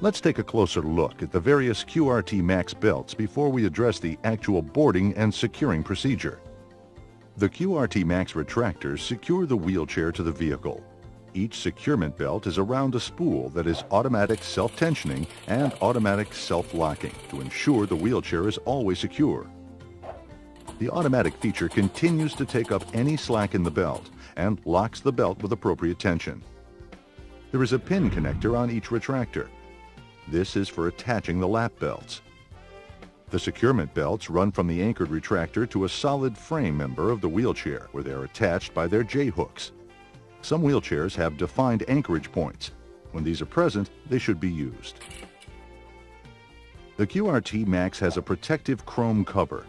Let's take a closer look at the various QRT Max belts before we address the actual boarding and securing procedure. The QRT Max retractors secure the wheelchair to the vehicle. Each securement belt is around a spool that is automatic self-tensioning and automatic self-locking to ensure the wheelchair is always secure. The automatic feature continues to take up any slack in the belt and locks the belt with appropriate tension. There is a pin connector on each retractor. This is for attaching the lap belts. The securement belts run from the anchored retractor to a solid frame member of the wheelchair where they are attached by their J-hooks. Some wheelchairs have defined anchorage points. When these are present, they should be used. The QRT Max has a protective chrome cover.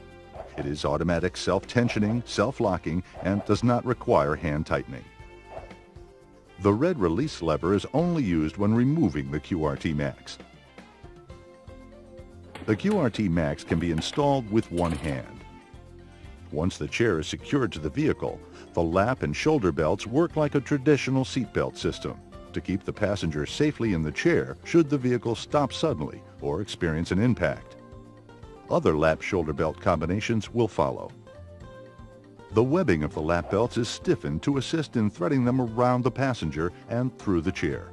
It is automatic self-tensioning, self-locking, and does not require hand tightening. The red release lever is only used when removing the QRT Max. The QRT Max can be installed with one hand. Once the chair is secured to the vehicle, the lap and shoulder belts work like a traditional seatbelt system to keep the passenger safely in the chair should the vehicle stop suddenly or experience an impact. Other lap-shoulder belt combinations will follow. The webbing of the lap belts is stiffened to assist in threading them around the passenger and through the chair.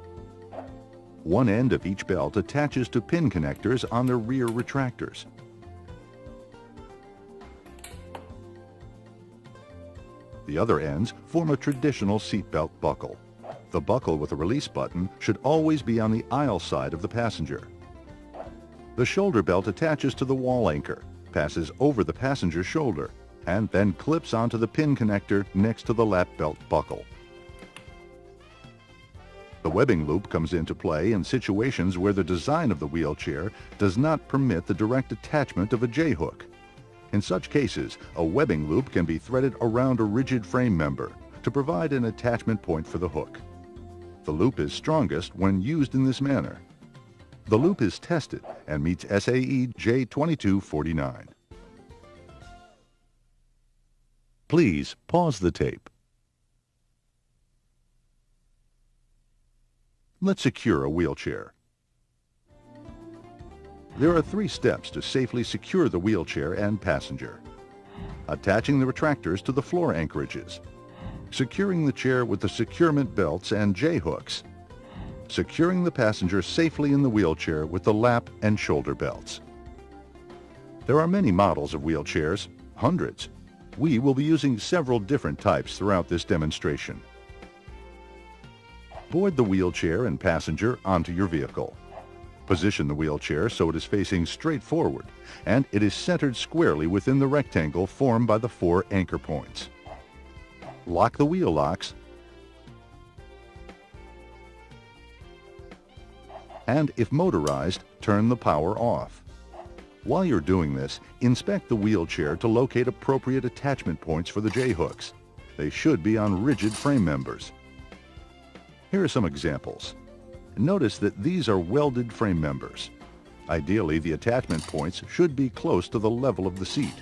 One end of each belt attaches to pin connectors on the rear retractors. The other ends form a traditional seatbelt buckle. The buckle with a release button should always be on the aisle side of the passenger. The shoulder belt attaches to the wall anchor, passes over the passenger's shoulder, and then clips onto the pin connector next to the lap belt buckle. The webbing loop comes into play in situations where the design of the wheelchair does not permit the direct attachment of a J-hook. In such cases, a webbing loop can be threaded around a rigid frame member to provide an attachment point for the hook. The loop is strongest when used in this manner. The loop is tested and meets SAE J2249. Please pause the tape. Let's secure a wheelchair. There are 3 steps to safely secure the wheelchair and passenger. Attaching the retractors to the floor anchorages. Securing the chair with the securement belts and J-hooks. Securing the passenger safely in the wheelchair with the lap and shoulder belts. There are many models of wheelchairs, hundreds. We will be using several different types throughout this demonstration. Board the wheelchair and passenger onto your vehicle. Position the wheelchair so it is facing straight forward and it is centered squarely within the rectangle formed by the 4 anchor points. Lock the wheel locks and, if motorized, turn the power off. While you're doing this, inspect the wheelchair to locate appropriate attachment points for the J-hooks. They should be on rigid frame members. Here are some examples. Notice that these are welded frame members. Ideally, the attachment points should be close to the level of the seat.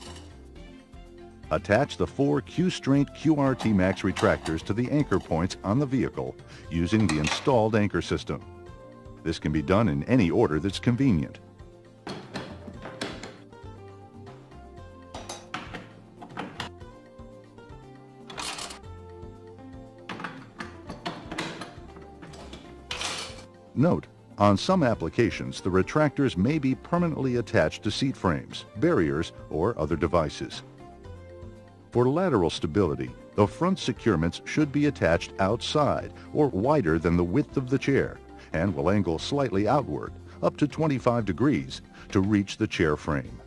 Attach the 4 Q-Straight QRT Max retractors to the anchor points on the vehicle using the installed anchor system. This can be done in any order that's convenient. Note, on some applications, the retractors may be permanently attached to seat frames, barriers, or other devices. For lateral stability, the front securements should be attached outside or wider than the width of the chair and will angle slightly outward, up to 25 degrees, to reach the chair frame.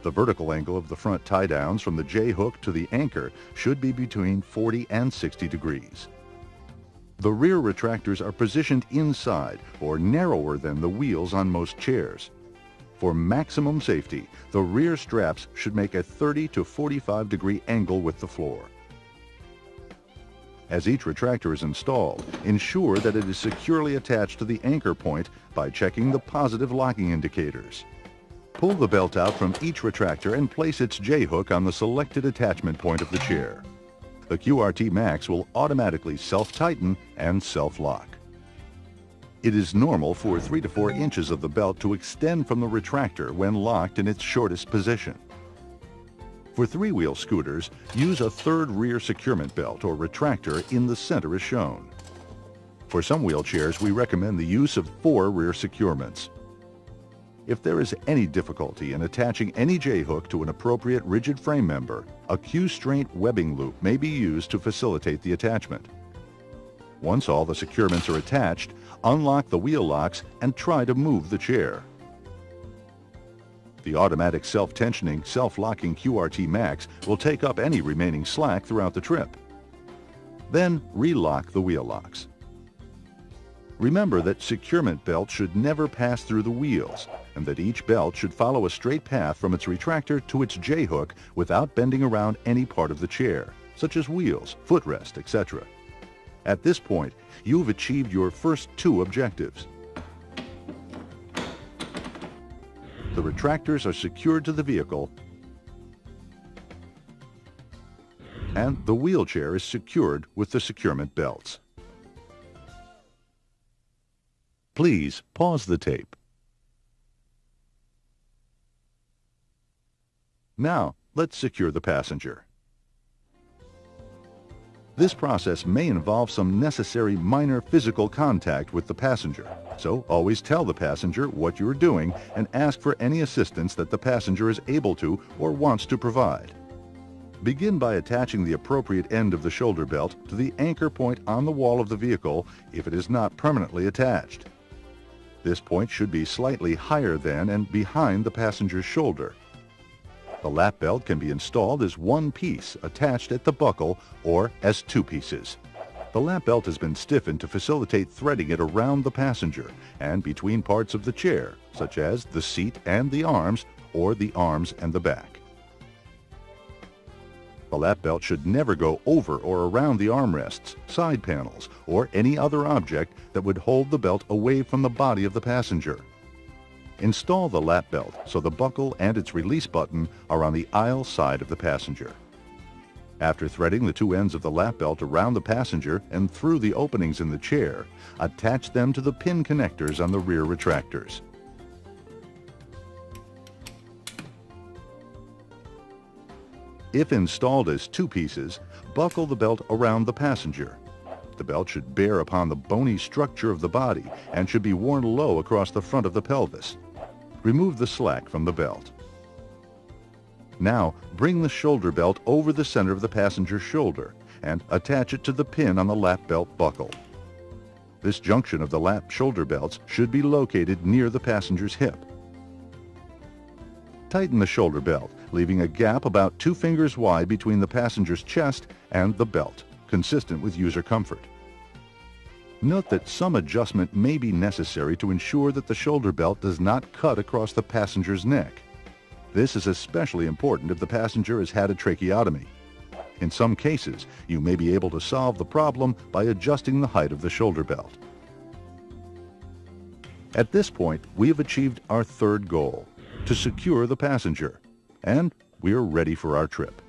The vertical angle of the front tie-downs from the J-hook to the anchor should be between 40 and 60 degrees. The rear retractors are positioned inside or narrower than the wheels on most chairs. For maximum safety, the rear straps should make a 30 to 45 degree angle with the floor. As each retractor is installed, ensure that it is securely attached to the anchor point by checking the positive locking indicators. Pull the belt out from each retractor and place its J-hook on the selected attachment point of the chair. The QRT Max will automatically self-tighten and self-lock. It is normal for 3 to 4 inches of the belt to extend from the retractor when locked in its shortest position. For three-wheel scooters, use a third rear securement belt or retractor in the center as shown. For some wheelchairs, we recommend the use of 4 rear securements. If there is any difficulty in attaching any J-hook to an appropriate rigid frame member, a Q-straint webbing loop may be used to facilitate the attachment. Once all the securements are attached, unlock the wheel locks and try to move the chair. The automatic self-tensioning, self-locking QRT Max will take up any remaining slack throughout the trip. Then relock the wheel locks. Remember that securement belts should never pass through the wheels, and that each belt should follow a straight path from its retractor to its J-hook without bending around any part of the chair, such as wheels, footrest, etc. At this point, you've achieved your first 2 objectives. The retractors are secured to the vehicle, and the wheelchair is secured with the securement belts. Please pause the tape. Now, let's secure the passenger. This process may involve some necessary minor physical contact with the passenger, so always tell the passenger what you are doing and ask for any assistance that the passenger is able to or wants to provide. Begin by attaching the appropriate end of the shoulder belt to the anchor point on the wall of the vehicle if it is not permanently attached. This point should be slightly higher than and behind the passenger's shoulder. The lap belt can be installed as one piece attached at the buckle or as 2 pieces. The lap belt has been stiffened to facilitate threading it around the passenger and between parts of the chair, such as the seat and the arms or the arms and the back. The lap belt should never go over or around the armrests, side panels, or any other object that would hold the belt away from the body of the passenger. Install the lap belt so the buckle and its release button are on the aisle side of the passenger. After threading the 2 ends of the lap belt around the passenger and through the openings in the chair, attach them to the pin connectors on the rear retractors. If installed as 2 pieces, buckle the belt around the passenger. The belt should bear upon the bony structure of the body and should be worn low across the front of the pelvis. Remove the slack from the belt. Now, bring the shoulder belt over the center of the passenger's shoulder and attach it to the pin on the lap belt buckle. This junction of the lap shoulder belts should be located near the passenger's hip. Tighten the shoulder belt, leaving a gap about 2 fingers wide between the passenger's chest and the belt, consistent with user comfort. Note that some adjustment may be necessary to ensure that the shoulder belt does not cut across the passenger's neck. This is especially important if the passenger has had a tracheotomy. In some cases, you may be able to solve the problem by adjusting the height of the shoulder belt. At this point, we have achieved our 3rd goal, to secure the passenger, and we are ready for our trip.